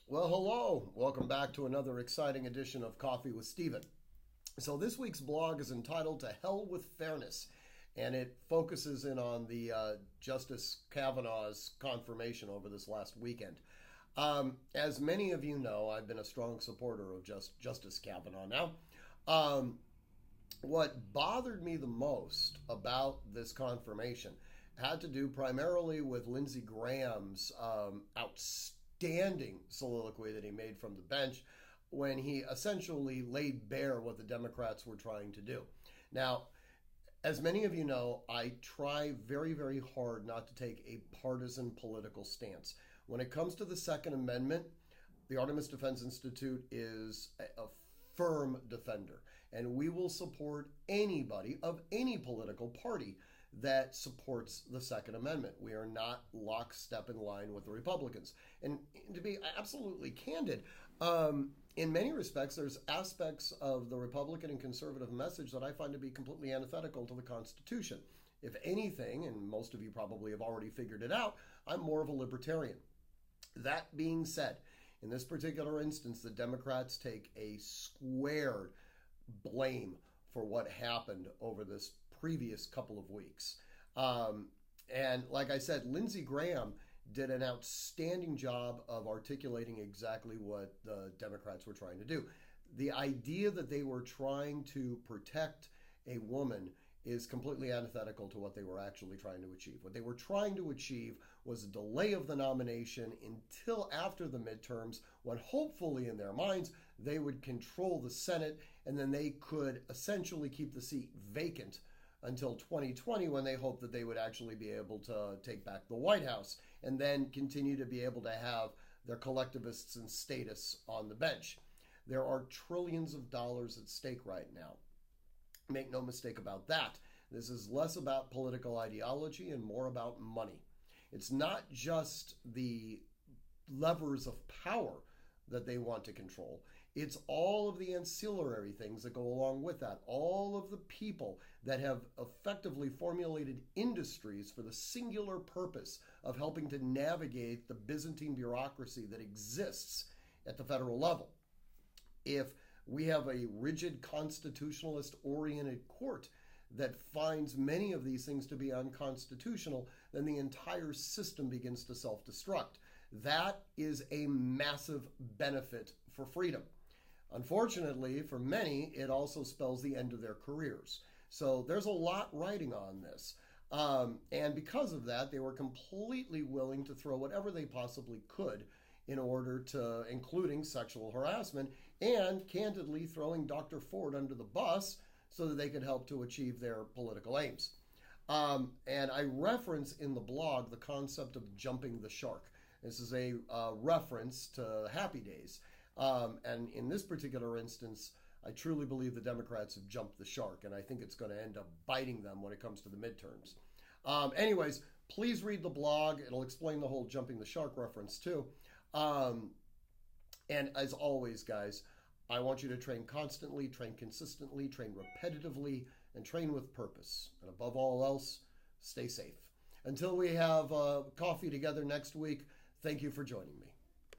Well, hello. Welcome back to another exciting edition of Coffee with Steven. So, this week's blog is entitled To Hell with Fairness, and it focuses in on the Justice Kavanaugh's confirmation over this last weekend. As many of you know, I've been a strong supporter of Justice Kavanaugh now. What bothered me the most about this confirmation had to do primarily with Lindsey Graham's outstanding soliloquy that he made from the bench when he essentially laid bare what the Democrats were trying to do. Now, as many of you know, I try very, very hard not to take a partisan political stance. When it comes to the Second Amendment, the Artemis Defense Institute is a firm defender, and we will support anybody of any political party that supports the Second Amendment. We are not lockstep in line with the Republicans. And to be absolutely candid, in many respects, there's aspects of the Republican and conservative message that I find to be completely antithetical to the Constitution. If anything, and most of you probably have already figured it out, I'm more of a libertarian. That being said, in this particular instance, the Democrats take a squared blame for what happened over this previous couple of weeks. And like I said, Lindsey Graham did an outstanding job of articulating exactly what the Democrats were trying to do. The idea that they were trying to protect a woman is completely antithetical to what they were actually trying to achieve. What they were trying to achieve was a delay of the nomination until after the midterms, when hopefully in their minds they would control the Senate, and then they could essentially keep the seat vacant until 2020, when they hoped that they would actually be able to take back the White House and then continue to be able to have their collectivists and statists on the bench. There are trillions of dollars at stake right now. Make no mistake about that. This is less about political ideology and more about money. It's not just the levers of power that they want to control. It's all of the ancillary things that go along with that. All of the people that have effectively formulated industries for the singular purpose of helping to navigate the Byzantine bureaucracy that exists at the federal level. If we have a rigid constitutionalist-oriented court that finds many of these things to be unconstitutional, then the entire system begins to self-destruct. That is a massive benefit for freedom. Unfortunately, for many, it also spells the end of their careers. So there's a lot riding on this. And because of that, they were completely willing to throw whatever they possibly could in order to, including sexual harassment, and candidly throwing Dr. Ford under the bus so that they could help to achieve their political aims. And I reference in the blog the concept of jumping the shark. This is a reference to Happy Days. And in this particular instance, I truly believe the Democrats have jumped the shark, and I think it's going to end up biting them when it comes to the midterms. Anyways, please read the blog. It'll explain the whole jumping the shark reference too. And as always, guys, I want you to train constantly, train consistently, train repetitively, and train with purpose. And above all else, stay safe. Until we have coffee together next week, thank you for joining me.